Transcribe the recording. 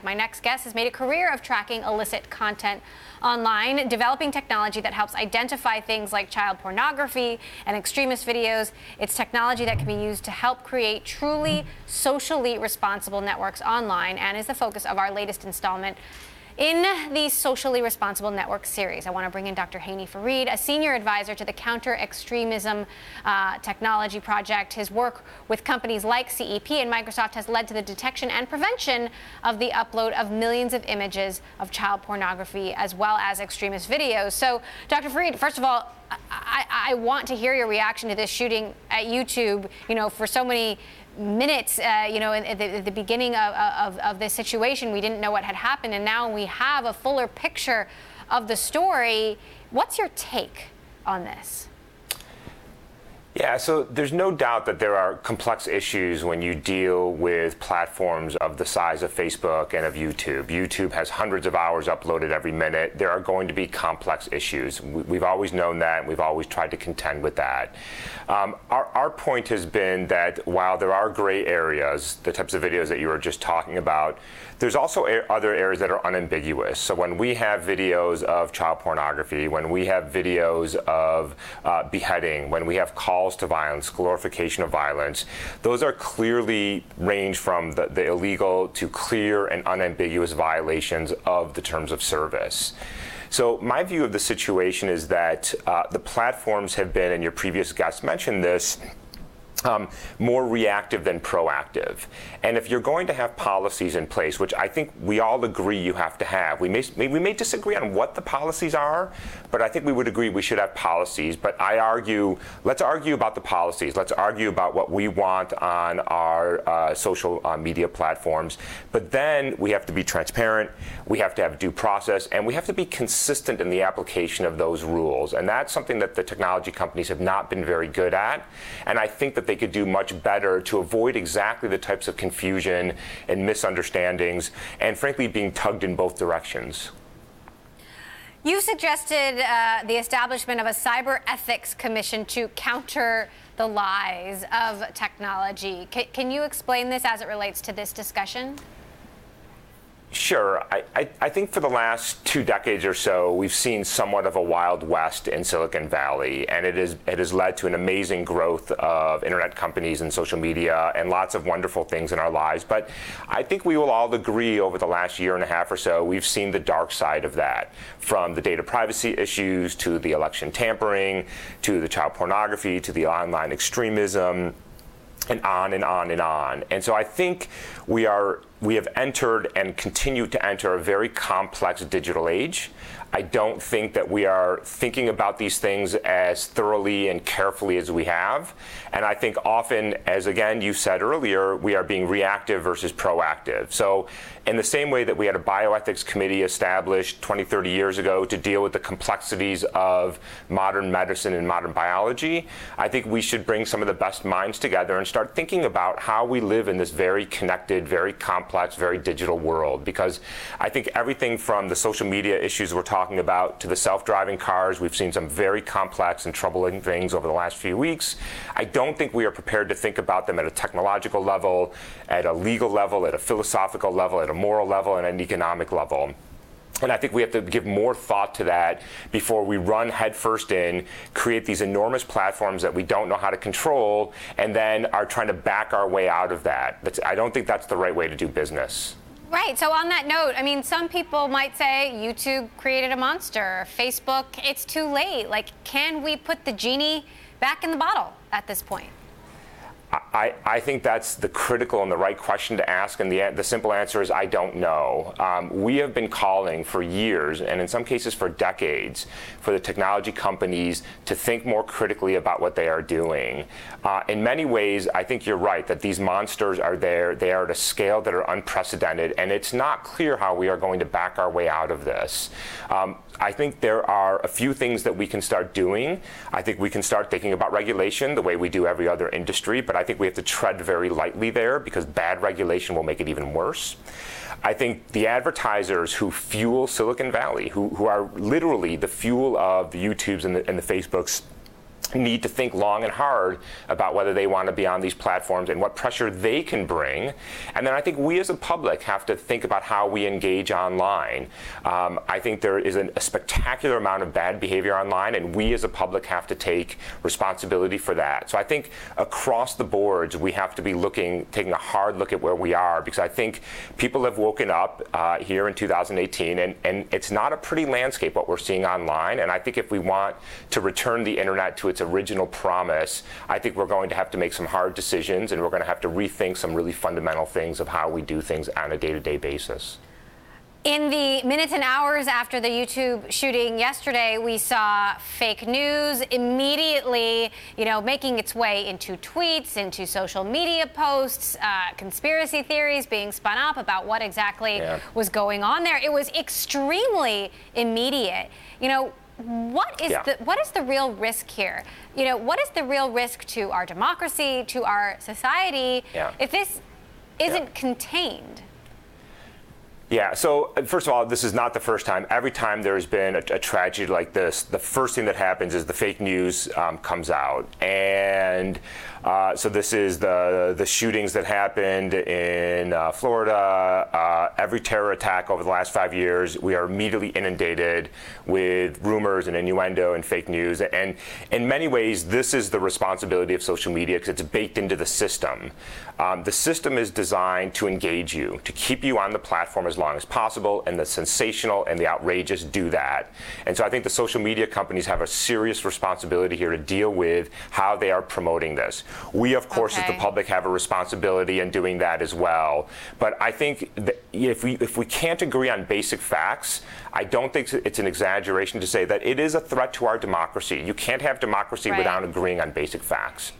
website. My next guest has made a career of tracking illicit content online, developing technology that helps identify things like child pornography and extremist videos. It's technology that can be used to help create truly socially responsible networks online, and is the focus of our latest installment in the Socially Responsible Network series. I want to bring in Dr. Farid, a senior advisor to the Counter-Extremism Technology Project. His work with companies like CEP and Microsoft has led to the detection and prevention of the upload of millions of images of child pornography as well as extremist videos. So, Dr. Farid, first of all, I want to hear your reaction to this shooting at YouTube, for so many minutes, at the beginning of this situation. We didn't know what had happened, and now we have a fuller picture of the story. What's your take on this? Yeah, so there's no doubt that there are complex issues when you deal with platforms of the size of Facebook and of YouTube. YouTube has hundreds of hours uploaded every minute. There are going to be complex issues. We've always known that, and we've always tried to contend with that. Our point has been that while there are gray areas, the types of videos that you were just talking about, there's also other areas that are unambiguous. So when we have videos of child pornography, when we have videos of beheading, when we have calls to violence, glorification of violence, those are clearly range from the illegal to clear and unambiguous violations of the terms of service. So my view of the situation is that the platforms have been, and your previous guest mentioned this, more reactive than proactive. And if you're going to have policies in place, which I think we all agree you have to have, we may disagree on what the policies are, but I think we would agree we should have policies. But let's argue about the policies. Let's argue about what we want on our social media platforms. But then we have to be transparent, we have to have due process, and we have to be consistent in the application of those rules. And that's something that the technology companies have not been very good at. And I think that they could do much better to avoid exactly the types of confusion and misunderstandings, and frankly being tugged in both directions. You suggested the establishment of a cyber ethics commission to counter the lies of technology. Can you explain this as it relates to this discussion? Sure. I think for the last 2 decades or so, we've seen somewhat of a Wild West in Silicon Valley, and it has led to an amazing growth of internet companies and social media and lots of wonderful things in our lives. But I think we will all agree over the last year and a half or so, we've seen the dark side of that, from the data privacy issues to the election tampering, to the child pornography, to the online extremism, and on and on and on. And so I think we have entered and continue to enter a very complex digital age. I don't think that we are thinking about these things as thoroughly and carefully as we have. And I think often, as again you said earlier, we are being reactive versus proactive. So in the same way that we had a bioethics committee established 20, 30 years ago to deal with the complexities of modern medicine and modern biology, I think we should bring some of the best minds together and start thinking about how we live in this very connected, very complex, very digital world. Because I think everything from the social media issues we're talking about to the self-driving cars, we've seen some very complex and troubling things over the last few weeks. I don't think we are prepared to think about them at a technological level, at a legal level, at a philosophical level, at a moral level, and an economic level. And I think we have to give more thought to that before we run headfirst in, create these enormous platforms that we don't know how to control, and then are trying to back our way out of that. I don't think that's the right way to do business. Right. So on that note, I mean, some people might say YouTube created a monster. Facebook, it's too late. Like, can we put the genie back in the bottle at this point? I think that's the critical and the right question to ask, and the simple answer is I don't know. We have been calling for years, and in some cases for decades, for the technology companies to think more critically about what they are doing. In many ways, I think you're right that these monsters are there. They are at a scale that are unprecedented, and it's not clear how we are going to back our way out of this. I think there are a few things that we can start doing. I think we can start thinking about regulation the way we do every other industry, but I think we have to tread very lightly there because bad regulation will make it even worse. I think the advertisers who fuel Silicon Valley, who are literally the fuel of the YouTubes and the Facebooks need to think long and hard about whether they want to be on these platforms and what pressure they can bring. And then I think we as a public have to think about how we engage online. I think there is a spectacular amount of bad behavior online, and we as a public have to take responsibility for that. So I think across the boards, we have to be taking a hard look at where we are, because I think people have woken up here in 2018, and it's not a pretty landscape what we're seeing online. And I think if we want to return the internet to its original promise, I think we're going to have to make some hard decisions, and we're going to have to rethink some really fundamental things of how we do things on a day-to-day basis. In the minutes and hours after the YouTube shooting yesterday, we saw fake news immediately, making its way into tweets, into social media posts, conspiracy theories being spun up about what exactly was going on there. It was extremely immediate. What is the real risk here? What is the real risk to our democracy, to our society, if this isn't contained? Yeah, so first of all, this is not the first time. Every time there's been a tragedy like this, the first thing that happens is the fake news comes out. And so this is the shootings that happened in Florida. Every terror attack over the last 5 years, we are immediately inundated with rumors and innuendo and fake news. And in many ways, this is the responsibility of social media, because it's baked into the system. The system is designed to engage you, to keep you on the platform as long as possible, and the sensational and the outrageous do that. And so I think the social media companies have a serious responsibility here to deal with how they are promoting this. We, of course, as the public, have a responsibility in doing that as well. But I think that if we can't agree on basic facts, I don't think it's an exaggeration to say that it is a threat to our democracy. You can't have democracy without agreeing on basic facts.